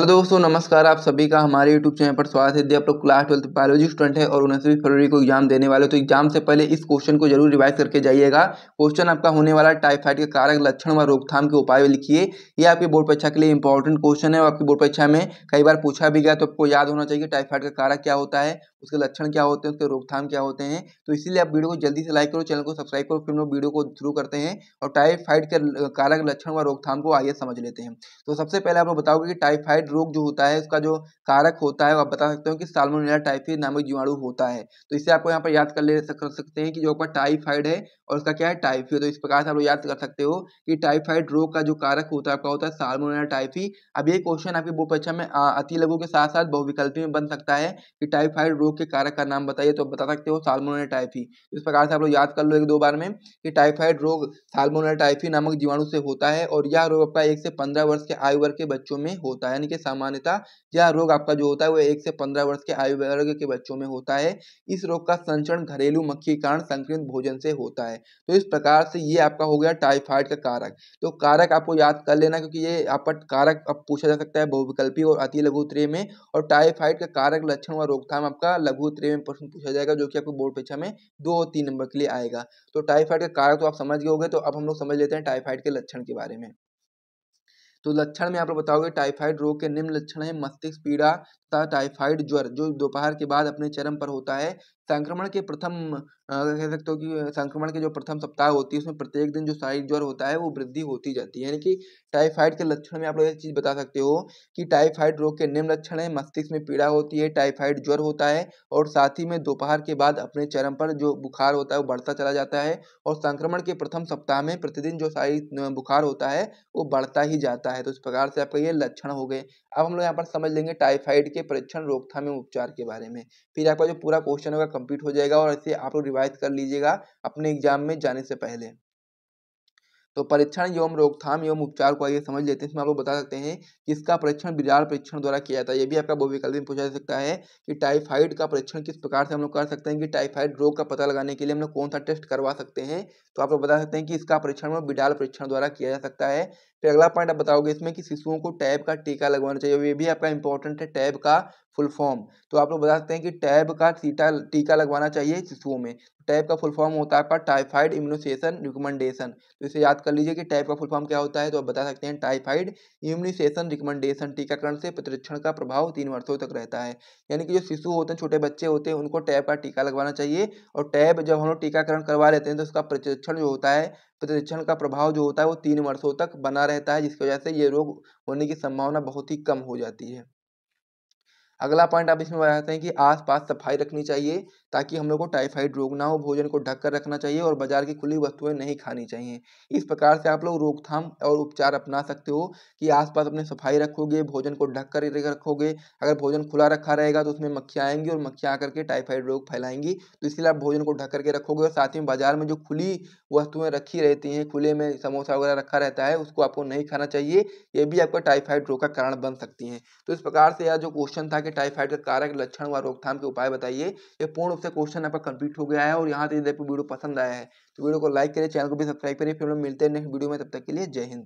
Hello दोस्तों, नमस्कार। आप सभी का हमारे यूट्यूब चैनल पर स्वागत है। यदि आप लोग क्लास 12 बायोलॉजी स्टूडेंट है और 29 फरवरी को एग्जाम देने वाले हो तो एग्जाम से पहले इस क्वेश्चन को जरूर रिवाइज करके जाइएगा। क्वेश्चन आपका होने वाला टाइफाइड के कारक, लक्षण व रोकथाम के उपाय लिखिए। ये आपकी बोर्ड परीक्षा के लिए इंपॉर्टेंट क्वेश्चन है और आपकी बोर्ड परीक्षा में कई बार पूछा भी गया, तो आपको याद होना चाहिए टाइफाइड का कारक क्या होता है, उसके लक्षण क्या होते हैं, उसके रोकथाम क्या होते हैं। तो इसीलिए आप वीडियो को जल्दी से लाइक करो, चैनल को सब्सक्राइब करो। फिर हम लोग वीडियो को शुरू करते हैं और टाइफाइड के कारक, लक्षण व रोकथाम को आइए समझ लेते हैं। तो सबसे पहले आप लोग बताओगे कि टाइफाइड रोग जो होता है उसका जो कारक होता है, वो आप बता सकते हो कि साल्मोनेला टाइफी नामक जीवाणु होता है। तो इससे आपको यहाँ पर याद कर सकते हैं कि जो आपका टाइफाइड है और उसका क्या है, टाइफी। तो इस प्रकार से आप लोग याद कर सकते हो कि टाइफाइड रोग का जो कारक होता है आपका होता है साल्मोनेला टाइफी। अब ये क्वेश्चन आपकी बोर्ड परीक्षा में अति लघु के साथ साथ बहुविकल्पी में बन सकता है कि टाइफाइड रोग के कारक का नाम बताइए, तो बता सकते हो साल्मोनेला टाइफी। इस प्रकार से आप लोग याद कर लो एक दो बार में कि टाइफाइड रोग साल्मोनेला टाइफी नामक जीवाणु से होता है और यह रोग आपका 1 से 15 वर्ष के आयु वर्ग के बच्चों में होता है। यानी कि सामान्यतः यह रोग आपका जो होता है वो 1 से 15 वर्ष के आयु वर्ग के बच्चों में होता है। इस रोग का संचरण घरेलू मक्खी के कारण संक्रमित भोजन से होता है। तो इस प्रकार से ये आपका हो गया टाइफाइड का कारक। तो कारक आपको याद कर लेना, क्योंकि ये आपका कारक अब पूछा जा सकता है बहुविकल्पी और अति लघु उत्तरीय में। और टाइफाइड का कारक, लक्षण व रोकथाम आपका लघु उत्तरीय में प्रश्न पूछा जाएगा, जो कि आपको बोर्ड परीक्षा में 2 और 3 नंबर के लिए आएगा। तो टाइफाइड का कारक तो आप समझ गए होंगे। तो अब हम लोग समझ लेते हैं टाइफाइड के लक्षण के बारे में। तो लक्षण में आप लोग बताओगे टाइफाइड रोग के निम्न लक्षण है: मस्तिष्क पीड़ा तथा टाइफाइड ज्वर जो दोपहर के बाद अपने चरम पर होता है। संक्रमण के प्रथम कह सकते हो कि संक्रमण के जो प्रथम सप्ताह होती है उसमें प्रत्येक दिन जो शारीरिक ज्वर होता है वो वृद्धि होती जाती है। यानी कि टाइफाइड के लक्षण में आप लोग एक चीज बता सकते हो कि टाइफाइड रोग के निम्न लक्षण है: मस्तिष्क में पीड़ा होती है, टाइफाइड ज्वर होता है और साथ ही में दोपहर के बाद अपने चरम पर जो बुखार होता है वो बढ़ता चला जाता है। और संक्रमण के प्रथम सप्ताह में प्रतिदिन जो शारीरिक बुखार होता है वो बढ़ता ही जाता है। तो इस प्रकार से आपका ये लक्षण हो गए। अब हम लोग यहाँ पर समझ लेंगे टाइफाइड के परीक्षण, रोकथाम एवं उपचार के बारे में। फिर आपका जो पूरा क्वेश्चन होगा कंप्लीट हो जाएगा और ऐसे आप लोग रिवाइज कर लीजिएगा अपने एग्जाम में जाने से पहले। तो परीक्षण एवं रोकथाम एवं उपचार को आइए समझ लेते हैं। इसमें आप लोग बता सकते हैं कि इसका परीक्षण विरार परीक्षण द्वारा किया जाता है। ये भी आपका बहुविकल्पी में पूछा जा सकता है कि टाइफाइड का परीक्षण किस प्रकार से हम लोग कर सकते हैं, कि टाइफाइड रोग का पता लगाने के लिए हम लोग कौन सा टेस्ट करवा सकते हैं। तो आप लोग बता सकते हैं कि इसका परीक्षण विडाल परीक्षण द्वारा किया जा सकता है। फिर अगला पॉइंट आप बताओगे इसमें कि शिशुओं को टैब का टीका लगवाना चाहिए। ये भी आपका इंपॉर्टेंट है, टैब का फुल फॉर्म। तो आप लोग बता सकते हैं कि टैब का टीका लगवाना चाहिए शिशुओं में। टैब का फुल फॉर्म होता है आपका टाइफाइड इम्यूनाइजेशन रिकमेंडेशन। तो इसे याद कर लीजिए कि टैब का फुल फॉर्म क्या होता है। तो आप बता सकते हैं टाइफाइड इम्यूनाइजेशन रिकमेंडेशन। टीकाकरण से प्रतिरक्षण का प्रभाव 3 वर्षों तक रहता है। यानी कि जो शिशु होते हैं, छोटे बच्चे होते हैं, उनको टैब का टीका लगवाना चाहिए। और टैब जब हम लोग टीकाकरण करवा लेते हैं तो उसका प्रतिरक्षण जो होता है, प्रतिरक्षण का प्रभाव जो होता है वो 3 वर्षों तक बना रहता है, जिसकी वजह से ये रोग होने की संभावना बहुत ही कम हो जाती है। अगला पॉइंट आप इसमें बताते हैं कि आसपास सफाई रखनी चाहिए ताकि हम लोग को टाइफाइड रोग ना हो। भोजन को ढककर रखना चाहिए और बाजार की खुली वस्तुएं नहीं खानी चाहिए। इस प्रकार से आप लोग रोकथाम और उपचार अपना सकते हो कि आसपास अपने सफाई रखोगे, भोजन को ढककर रखोगे। अगर भोजन खुला रखा रहेगा तो उसमें मक्खियाँ आएंगी और मक्खियाँ आकर के टाइफाइड रोग फैलाएंगी। तो इसलिए आप भोजन को ढक करके रखोगे। और साथ ही बाजार में जो खुली वस्तुएं रखी रहती हैं, खुले में समोसा वगैरह रखा रहता है, उसको आपको नहीं खाना चाहिए। ये भी आपका टाइफाइड रोग का कारण बन सकती हैं। तो इस प्रकार से यह जो क्वेश्चन था कि टाइफाइड का कारक, लक्षण व रोकथाम के उपाय बताइए, ये पूर्ण रूप से क्वेश्चन आपका कंप्लीट हो गया है। और यहाँ से यदि आपको वीडियो पसंद आया है तो वीडियो को लाइक करिए, चैनल को भी सब्सक्राइब करिए। फिर हम लोग मिलते हैं नेक्स्ट वीडियो में, तब तक के लिए जय हिंद।